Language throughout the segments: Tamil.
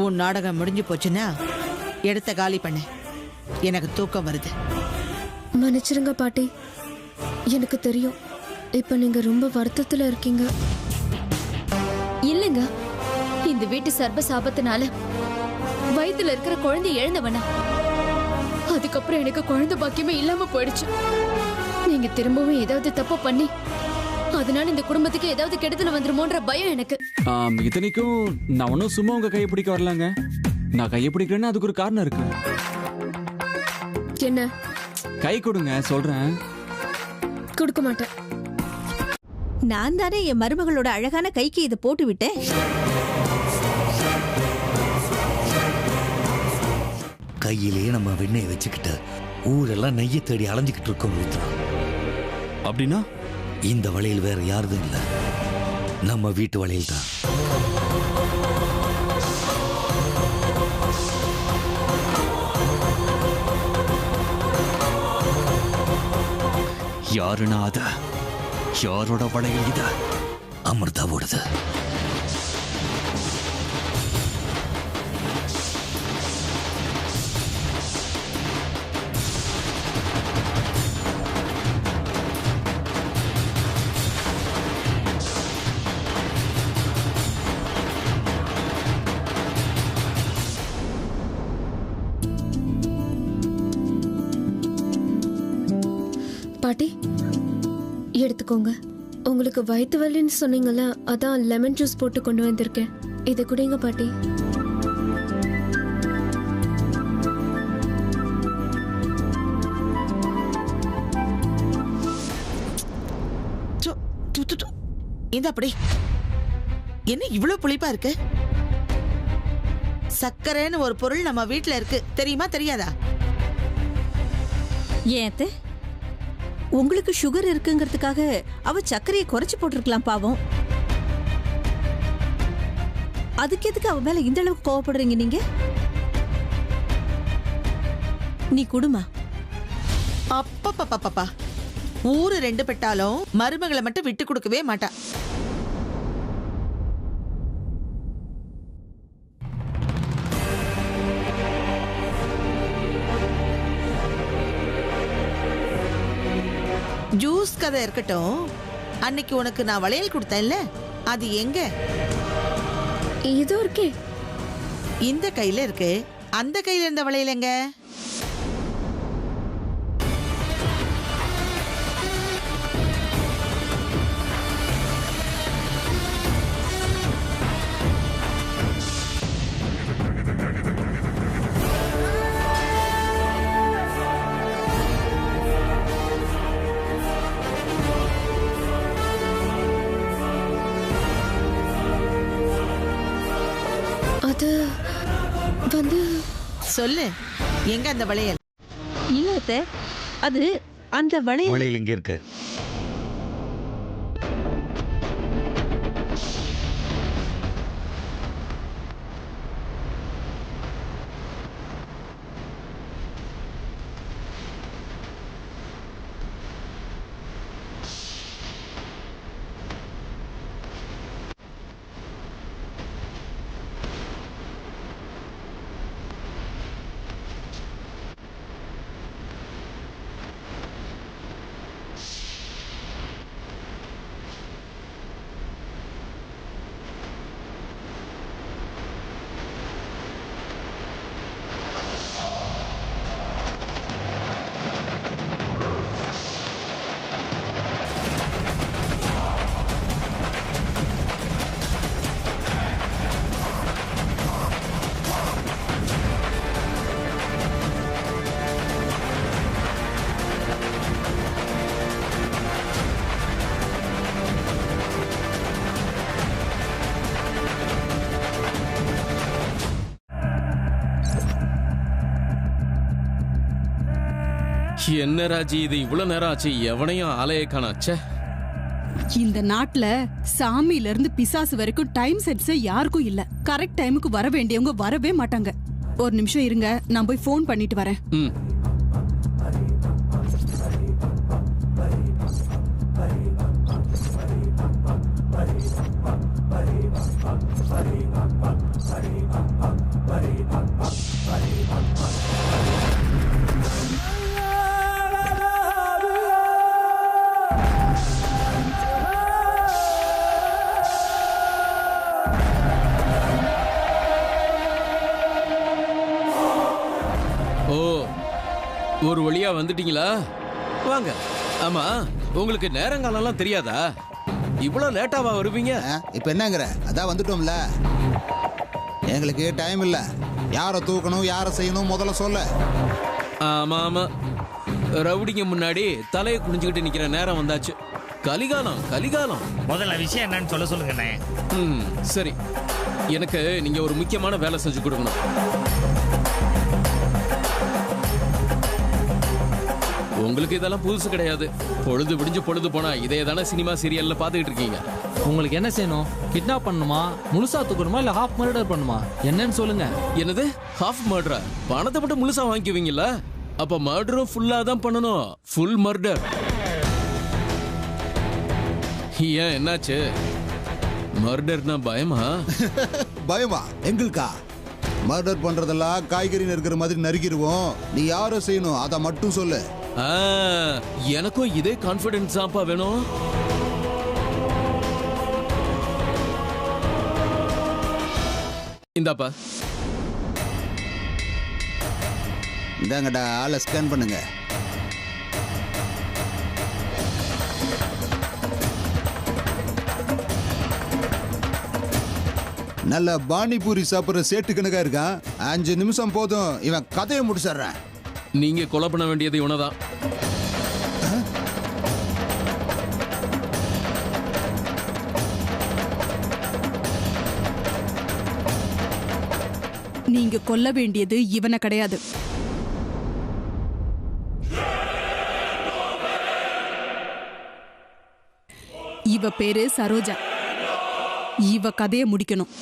உன் நாடகம் முடிஞ்சு போச்சுன்னா இடத்த காலி பண்ணு. எனக்கு தூக்கம் வருது. மன்னிச்சிருங்க பாட்டி. எனக்கு தெரியும் இப்ப நீங்க ரொம்ப வருத்தத்துல இருக்கீங்க. இல்லங்க, இந்த வீட்டு சர்ப சாபத்தினால வயித்துல இருக்கிற குழந்தை இழந்தவனா, அதுக்கப்புறம் எனக்கு குழந்தை பாக்கியமே இல்லாம போயிடுச்சு. நீங்க திரும்பவும் ஏதாவது தப்பு பண்ணி அதனால இந்த குடும்பத்துக்கு ஏதாவது கெடுதல் வந்துருமோன்ற பயம் எனக்கு. இத்தனைக்கும் நான் ஒன்னும் சும்மா உங்க கையை பிடிக்க வரலாங்க. நான் கையை பிடிக்கிறேன்னா அதுக்கு ஒரு காரணம் இருக்கு. என்ன? கை கொடுங்க, சொல்றேன். கொடுக்க மாட்டேன். நான் தானே என் மருமகளோட அழகான கைக்கு இதை போட்டு விட்டேன். கையிலேயே நம்ம வெண்ணெயை வச்சுக்கிட்டு ஊரெல்லாம் நெய்யை தேடி அலைஞ்சுக்கிட்டு இருக்கோம். அப்படின்னா இந்த வளையல் வேற யாருதும் இல்ல, நம்ம வீட்டு வளையல் தான். யாருன்னா அத? யாரோட வளையல் இத? அமிர்தாவோடது. பாட்டி எடுத்துக்கோங்க. உங்களுக்கு வயிற்று வலின்னு சொன்னீங்கல்ல, அதான் லெமன் ஜூஸ் போட்டு கொண்டு வந்திருக்கேன். இதை குடிங்க பாட்டி. இந்த அப்படி என்ன இவ்வளவு புளிப்பா இருக்கு? சர்க்கரைன்னு ஒரு பொருள் நம்ம வீட்டுல இருக்கு, தெரியுமா தெரியாதா? ஏன் உங்களுக்கு சுகர் இருக்குங்கிறதுக்காக அவ சர்க்கரையை குறைச்சு போட்டிருக்கலாம் பாவம். அதுக்கு எதுக்கு அவ மேல இந்த அளவுக்கு கோவப்படுறீங்க நீங்க? நீ குடுமா. அப்பப்பப்பப்பா, ஊரு ரெண்டு பெட்டாலும் மருமகளை மட்டும் விட்டு கொடுக்கவே மாட்டா. ஜூஸ் கதை இருக்கட்டும், அன்னைக்கு உனக்கு நான் வளையல் கொடுத்தேன்ல, அது எங்க? இதோ இருக்கே. இந்த கையில இருக்கு. அந்த கையில இருந்த வளையல் எங்க? அது வந்து சொல்லு, எங்க அந்த வளையல்? இல்ல அது அந்த வளையல் இங்க இருக்கு. என்ன ராஜி, இது இவ்வளவு நேரம் ஆச்சு, எவனையும் ஆலய காணாச்சே. இந்த நாட்டுல சாமியில இருந்து பிசாசு வரைக்கும் டைம் செட்ஸ் யாருக்கும் இல்ல. கரெக்ட் டைமுக்கு வர வேண்டியவங்க வரவே மாட்டாங்க. ஒரு நிமிஷம் இருங்க, நான் போய் ஃபோன் பண்ணிட்டு வரேன். ஒரு வழியா வந்துட்டீங்களா? வாங்க. ஆமா, உங்களுக்கு நேரங்காலம்லாம் தெரியாதா? இவ்வளவு லேட்டாவா வருவீங்க? இப்ப என்னங்கிற? அதான் வந்துட்டோம்ல. எங்களுக்கு டைம் இல்ல. யாரை தூக்கணும், யாரை செய்யணும் முதல்ல சொல்ல. ஆமா ஆமா, ரவுடிங்க முன்னாடி தலையை குனிஞ்சுக்கிட்டு நிக்கிற நேரம் வந்தாச்சு. கலிகாலம் கலிகாலம். முதல்ல விஷயம் என்னன்னு சொல்ல சொல்லுங்கண்ணே. சரி, எனக்கு நீங்க ஒரு முக்கியமான வேலை செஞ்சு கொடுக்கணும். உங்களுக்கு இதெல்லாம் புதுசு கிடையாது. பொழுது விடிஞ்சு பொழுது போனா இதே தானே சினிமா சீரியல்ல பாத்துக்கிட்டு இருக்கீங்க. உங்களுக்கு என்ன செய்யணும்? கிட்னாப் பண்ணணுமா, முழுசா தூக்கணுமா, இல்ல ஹாஃப் மர்டர் பண்ணுமா? என்னன்னு சொல்லுங்க. என்னது ஹாஃப் மர்டரா? பணத்தை மட்டும் முழுசா வாங்கிக்குவீங்களா? அப்ப மர்டரும் ஃபுல்லா தான் பண்ணணும். Full murder. ஏன் என்னாச்சு? மர்டர்னா பயமா? பயமா எங்களுக்கா? மர்டர் பண்றதெல்லாம் காய்கறி நறுக்கிற மாதிரி நறுக்கிடுவோம். நீ யாரை செய்யணும் அதை மட்டும் சொல்லு. எனக்கும் இதே கான்பிடன்ஸ் தான்ப்பா வேணும். இந்தாப்பா. இந்தாங்கடா, ஆளை ஸ்கேன் பண்ணுங்க. நல்ல பானிபூரி சாப்பிட்ற சேட்டு கணக்கா இருக்கான். 5 நிமிஷம் போதும், இவன் கதையை முடிச்சிடுறேன். நீங்க கொலை பண்ண வேண்டியது இவனதான். நீங்க கொல்ல வேண்டியது இவனை கிடையாது. இவ பேரு சரோஜா. இவ கதையை முடிக்கணும்.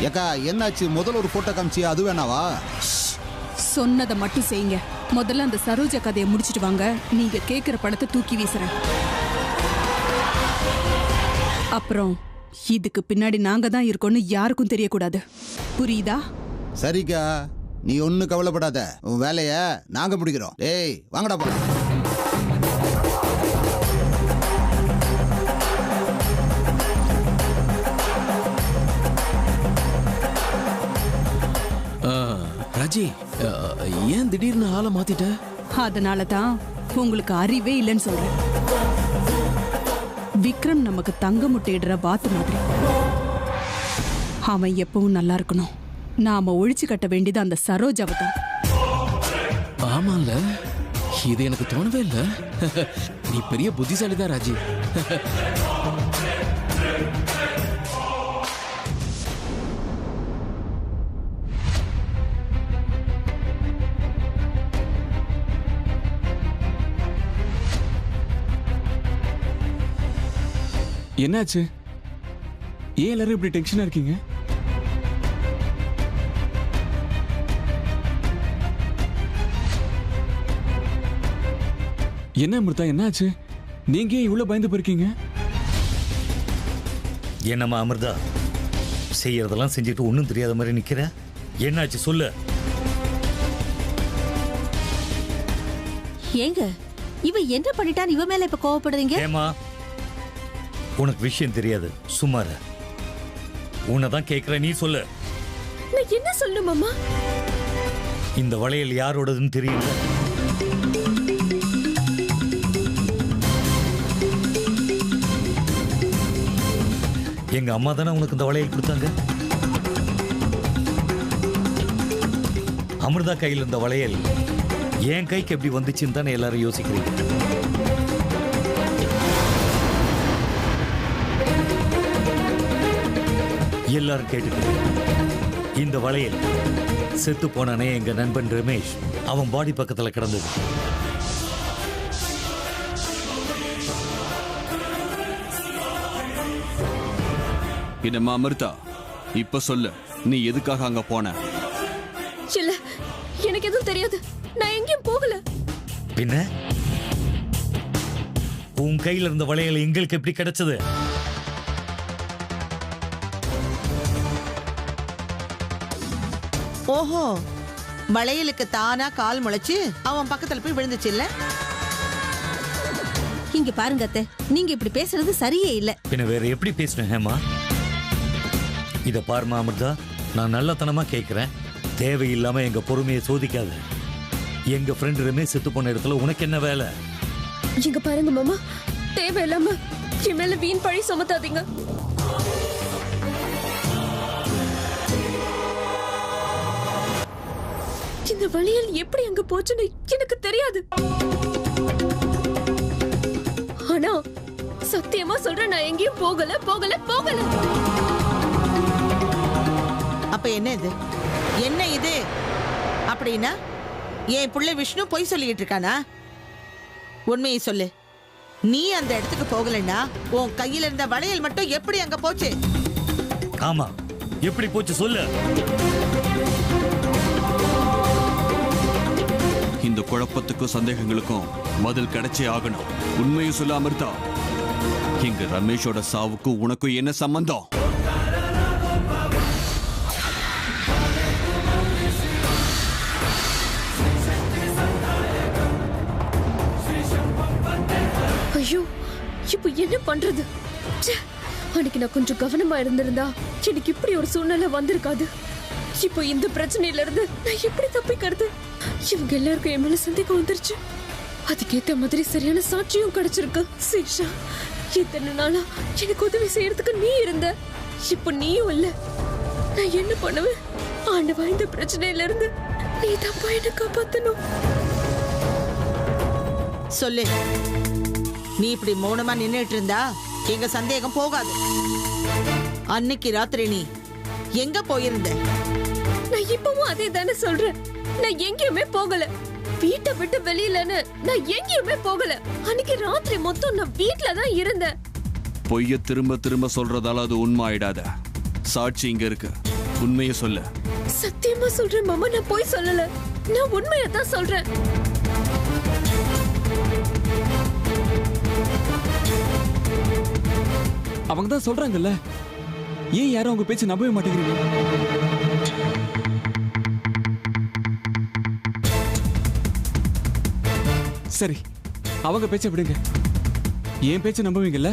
ஏக்கா என்னாச்சு? முதல்ல ஒரு போட்டோ காமிச்சியா, அது வேணாவா? சொன்னதை மட்டும் செய்யுங்க. முதல்ல அந்த சரோஜா கதையை முடிச்சிட்டு வாங்க. நீங்க கேக்குற படத்தை தூக்கி வீசுறேன். அப்புறம் இதுக்கு பின்னாடி நாங்க தான் இருக்கோம்னு யாருக்கும் தெரியக்கூடாது. புரியுதா? சரிக்கா, நீ ஒன்னும் கவலைப்படாத. உன் வேலைய நாங்க முடிக்கிறோம். டேய் வாங்கடா போலாம். ராஜி, ஏன் திடீர்னு ஆளை மாத்திட்ட? அதனால தான் உங்களுக்கு அறிவே இல்லைன்னு சொல்றேன். விக்ரம் நமக்கு தங்க முட்டையிடுற வாத்து மாதிரி. அவன் எப்பவும் நல்லா இருக்கணும். நாம ஒழிச்சு கட்ட வேண்டியது அந்த சரோஜாவை தான். ஆமால, இது எனக்கு தோணவே இல்ல. நீ பெரிய புத்திசாலிதான் ராஜி. என்னாச்சு? ஏன் எல்லாரும் இப்படி டென்ஷனா இருக்கீங்க? என்ன அமிர்தா, என்னாச்சு? நீங்க ஏன் இவ்வளவு பயந்து போயிருக்கீங்க? என்னம்மா அமிர்தா, செய்யறதெல்லாம் செஞ்சுட்டு ஒன்றும் தெரியாத மாதிரி நிக்கிற? என்னாச்சு சொல்லு. ஏங்க இவ என்ன பண்ணிட்டான்? இவ மேல இப்ப கோவப்படுறீங்க? ஏமா, உனக்கு விஷயம் தெரியாது, சும்மார. உன்னதான் கேக்குற, நீ சொல்லு. நான் என்ன சொல்லணும் மாமா? இந்த வளையல் யாரோடதுன்னு தெரியல. எங்க அம்மா தானே உனக்கு இந்த வளையல் கொடுத்தாங்க. அமிர்தா கையில் இருந்த வளையல் என் கைக்கு எப்படி வந்துச்சுன்னு தானே எல்லாரும் யோசிக்கிறீங்க. எல்லாரும் கேட்டுக்க. இந்த வளையல் செத்து போனானே எங்க நண்பன் ரமேஷ், அவன் பாடி பக்கத்துல கிடந்தது. என்னம்மா அமிர்தா, இப்ப சொல்லு, நீ எதுக்காக அங்க போன? இல்ல, எனக்கு எதுவும் தெரியாது. நான் எங்கேயும் போகல. பின்ன உன் கையில இருந்த வளையல் எங்களுக்கு எப்படி கிடைச்சது? ஓஹோ, வளையலுக்கு தானா கால் முளைச்சு அவன் பக்கத்துல போய் விழுந்துச்சு இல்ல? இங்க பாருங்க அத்தை, நீங்க இப்படி பேசுறது சரியே இல்ல. பின்ன வேற எப்படி பேசணும் ஹேமா? இத பாருமா அமிர்தா, நான் நல்லத்தனமா கேட்கிறேன். தேவையில்லாம எங்க பொறுமையை சோதிக்காத. எங்க ஃப்ரெண்ட் ரமேஷ் செத்து போன இடத்துல உனக்கு என்ன வேலை? இங்க பாருங்க மாமா, தேவையில்லாம என் மேல வீண் பழி சுமத்தாதீங்க. இந்த வழியில் எப்படி அங்க போச்சுன்னு எனக்கு தெரியாது. ஆனா சத்தியமா சொல்றேன், நான் எங்கேயும் போகல போகல போகல. அப்ப என்ன இது? என்ன இது? அப்படின்னா என் புள்ள விஷ்ணு பொய் சொல்லிட்டு இருக்கானா? உண்மையை சொல்லு. நீ அந்த இடத்துக்கு போகலன்னா உன் கையில இருந்த வளையல் மட்டும் எப்படி அங்க போச்சு? ஆமா, எப்படி போச்சு சொல்லு. இந்த குழப்பத்துக்கும் சந்தேகங்களுக்கும் பதில் கிடைச்சே ஆகணும். உண்மையை சொல்ல அமிர்தா, இங்க ரமேஷோட சாவுக்கும் உனக்கும் என்ன சம்பந்தம்? ஐயோ, இப்போ என்ன பண்றது? அன்னைக்கு நான் கொஞ்சம் கவனமா இருந்திருந்தா எனக்கு இப்படி ஒரு சூழ்நிலை வந்திருக்காது. இப்போ இந்த பிரச்சனையில இருந்து நான் எப்படி தப்பிக்கிறது? இவங்க எல்லாருக்கும் என் மேல சந்தேகம் வந்துருச்சு. அதுக்கேத்த மாதிரி சரியான சாட்சியும் கிடைச்சிருக்கு. சேஷா, இத்தனை நாளா எனக்கு உதவி செய்யறதுக்கு நீ இருந்த, இப்போ நீயும் இல்ல. நான் என்ன பண்ணுவேன்? ஆண்டவா, இந்த பிரச்சனையில இருந்து நீ தப்பா என்ன காப்பாத்தணும். சொல்லு. நீ இப்படி மௌனமா நின்னுட்டு இருந்தா எங்க சந்தேகம் போகாது. அன்னைக்கு ராத்திரி நீ எங்க போயிருந்த? நான் இப்பவும் அதே தானே சொல்றேன். நான் எங்கேயுமே போகல. வீட்டை விட்டு வெளியிலன்னு நான் எங்கேயுமே போகல. அன்னைக்கு ராத்திரி மொத்தம் நான் வீட்ல தான் இருந்தேன். பொய்ய திரும்ப திரும்ப சொல்றதால அது உண்மை ஆயிடாத. சாட்சி இங்க இருக்கு, உண்மையை சொல்லு. சத்தியமா சொல்றேன் மாமா, நான் போய் சொல்லல. நான் உண்மையை தான் சொல்றேன். அவங்க தான் சொல்றாங்கல்ல, ஏன் யாரும் அவங்க பேச்சு நம்பவே மாட்டேங்கிறீங்க? சரி, அவங்க பேச்ச விடுங்க. ஏன் பேச்ச நம்புவீங்கல்ல?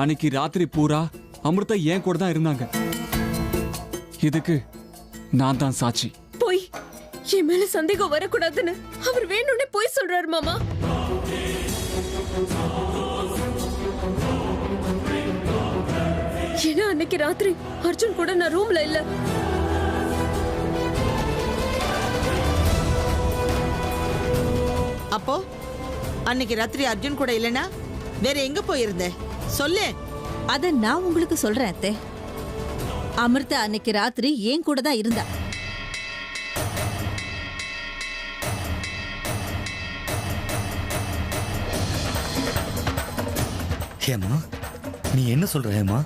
அன்னைக்கு ராத்திரி பூரா அமிர்தா ஏன் கூட தான் இருந்தாங்க. இதுக்கு நான் தான் சாட்சி. போய் என் மேல சந்தேகம் வரக்கூடாதுன்னு அவர் வேணும்னே போய் சொல்றாரு மாமா. ஏன்னா அன்னைக்கு ராத்திரி அர்ஜுன் கூட நான் ரூம்ல இல்ல. அப்போ அன்னைக்கு ராத்திரி அர்ஜுன் கூட இல்லனா வேற எங்க போயிருந்த? சொல்லு. அத நான் உங்களுக்கு சொல்றேன் அத்தை. அமிர்தா அன்னைக்கு ராத்திரி ஏன் கூட தான் இருந்தா. ஹேமா, நீ என்ன சொல்ற ஹேமா?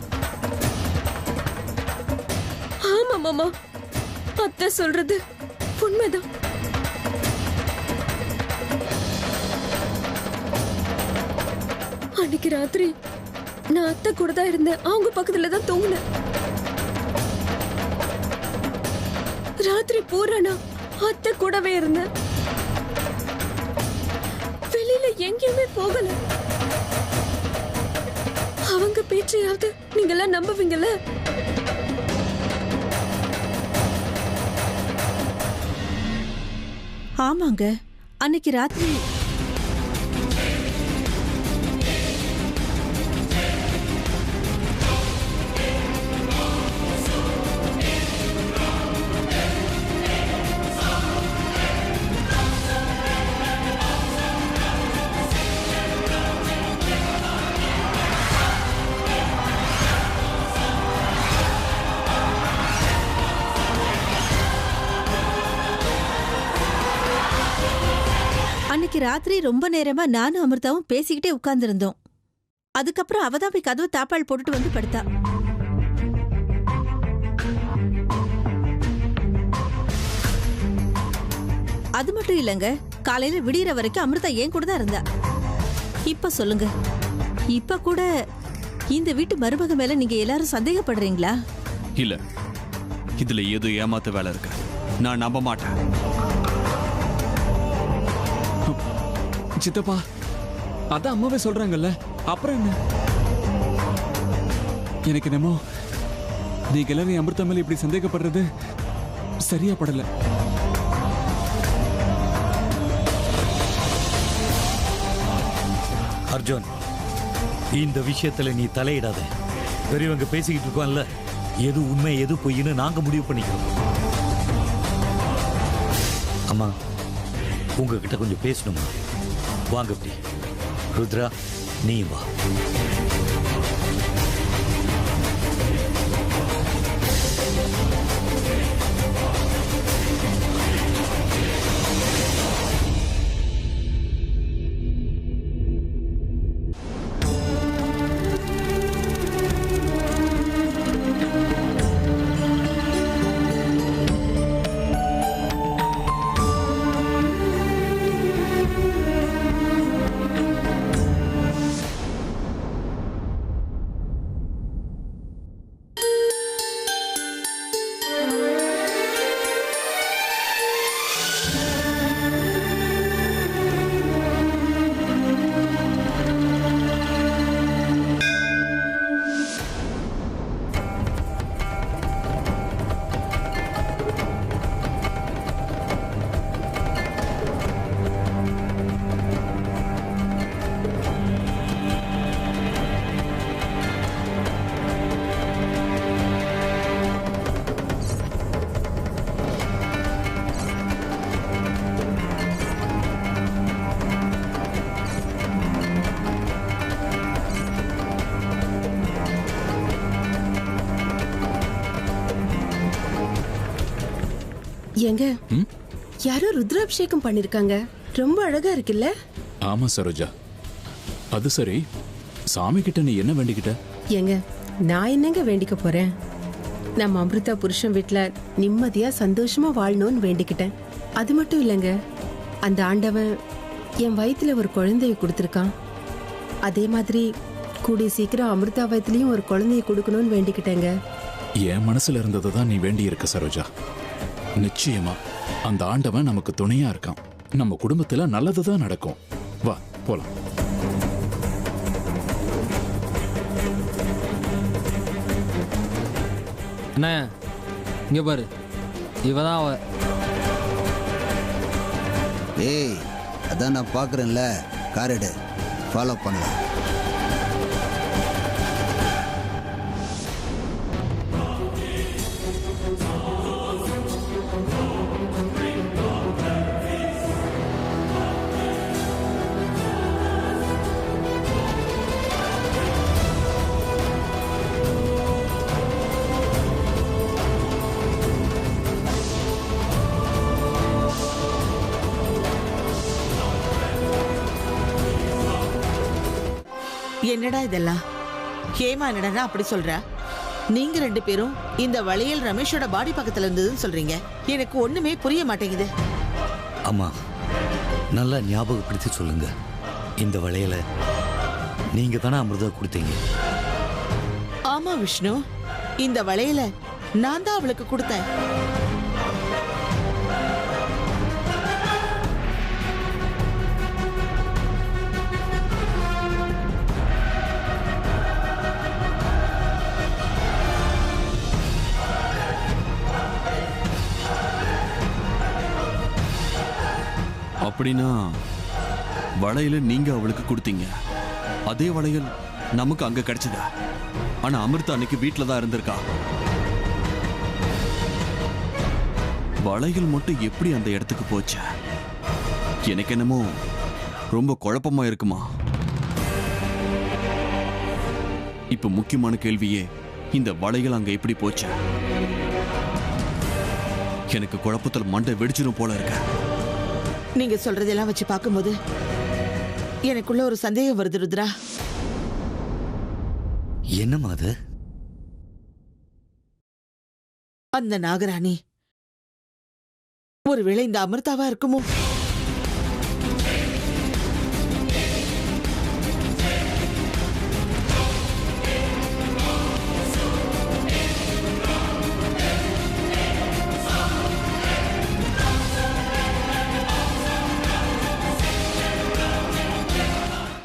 ஆமா மாமா, அத்தை சொல்றது உண்மைதான். அன்னைக்கு ராத்திரி நான் அத்தை கூட தான் இருந்தேன். அவங்க பக்கத்துல தான் தூங்கினேன். ராத்திரி பூரா நான் அத்தை கூடவே இருந்தேன். வெளியில எங்கேயுமே போகல. அவங்க பேச்சையாவது நீங்கெல்லாம் நம்புவீங்கல்ல? ஆமாங்க, அன்னைக்கு ராத்திரி அன்னைக்கு ராத்திரி ரொம்ப நேரமா நானும் அமிர்தாவும் பேசிக்கிட்டே உட்கார்ந்துருந்தோம். அதுக்கப்புறம் அவதான் போய் கதவு தாப்பால் போட்டுட்டு வந்து படுத்தா. அது மட்டும் இல்லங்க, காலையில விடியற வரைக்கும் அமிர்தா ஏன் கூட தான் இருந்தா. இப்ப சொல்லுங்க, இப்ப கூட இந்த வீட்டு மருமக மேல நீங்க எல்லாரும் சந்தேகப்படுறீங்களா? இல்ல, இதுல ஏதோ ஏமாத்த வேலை இருக்கு. நான் நம்ப மாட்டேன். சித்தப்பா, அதான் அம்மாவே சொல்றாங்கல்ல, அப்புறம் என்ன? எனக்கு என்னமோ நீங்க எல்லாரும் அமிர்தா மேல இப்படி சந்தேகப்படுறது சரியா படல. அர்ஜுன், இந்த விஷயத்துல நீ தலையிடாத. பெரியவங்க பேசிக்கிட்டு இருக்கோம்ல, எது உண்மை எது பொய்ன்னு நாங்க முடிவு பண்ணிக்கிறோம். அம்மா, உங்ககிட்ட கொஞ்சம் பேசணுமா? வாங்க. அப்படி ருத்ரா, நீ வா. எங்க யாரோ ருத்ராபிஷேகம் பண்ணிருக்காங்க, ரொம்ப அழகா இருக்குல்ல? ஆமா சரோஜா. அது சரி, சாமி கிட்ட நீ என்ன வேண்டிக்கிட்ட? எங்க நான் என்னங்க வேண்டிக்க போறேன்? நம்ம அமிர்தா புருஷன் வீட்டுல நிம்மதியா சந்தோஷமா வாழணும்னு வேண்டிக்கிட்டேன். அது மட்டும் இல்லைங்க, அந்த ஆண்டவன் என் வயித்துல ஒரு குழந்தைய கொடுத்துருக்கான். அதே மாதிரி கூடிய சீக்கிரம் அமிர்தா வயிற்றுலயும் ஒரு குழந்தைய கொடுக்கணும்னு வேண்டிக்கிட்டேங்க. என் மனசுல இருந்ததை தான் நீ வேண்டி இருக்க சரோஜா. நிச்சயமா அந்த ஆண்டவன் நமக்கு துணையா இருக்கான். நம்ம குடும்பத்துல நல்லதுதான் நடக்கும். வா போலாம். அண்ணா, இங்க பாரு, இவதான் அவ. ஏய், அதான் நான் பாக்குறேன்ல, காரடு ஃபாலோ பண்ணலாம். என்னடா இதெல்லாம்? ஹேமா என்னடா அப்படி சொல்ற? நீங்க ரெண்டு பேரும் இந்த வளையல் ரமேஷோட பாடி பக்கத்துல இருந்ததுன்னு சொல்றீங்க. எனக்கு ஒண்ணுமே புரிய மாட்டேங்குது. அம்மா, நல்லா ஞாபகப்படுத்தி சொல்லுங்க. இந்த வளையலை நீங்க தானே அமிர்தா கொடுத்தீங்க? ஆமா விஷ்ணு, இந்த வளையலை நான் தான் அவளுக்கு கொடுத்தேன். அப்படின்னா வளையல நீங்க அவளுக்கு கொடுத்தீங்க, அதே வளையல் நமக்கு அங்க கிடைச்சதா? ஆனா அமிர்தா அன்னைக்கு வீட்டுல தான் இருந்திருக்கா. வளையல் மட்டும் எப்படி அந்த இடத்துக்கு போச்சு? எனக்கு என்னமோ ரொம்ப குழப்பமா இருக்குமா. இப்ப முக்கியமான கேள்வியே, இந்த வளையல் அங்க எப்படி போச்சு? எனக்கு குழப்பத்தில் மண்டை வெடிச்சிடும் போல இருக்க. நீங்க சொல்றதெல்லாம் வச்சு பார்க்கும்போது எனக்குள்ள ஒரு சந்தேகம் வருது ருத்ரா. என்னமா அது? அந்த நாகராணி ஒருவேளை இந்த அமிர்தாவா இருக்குமோ?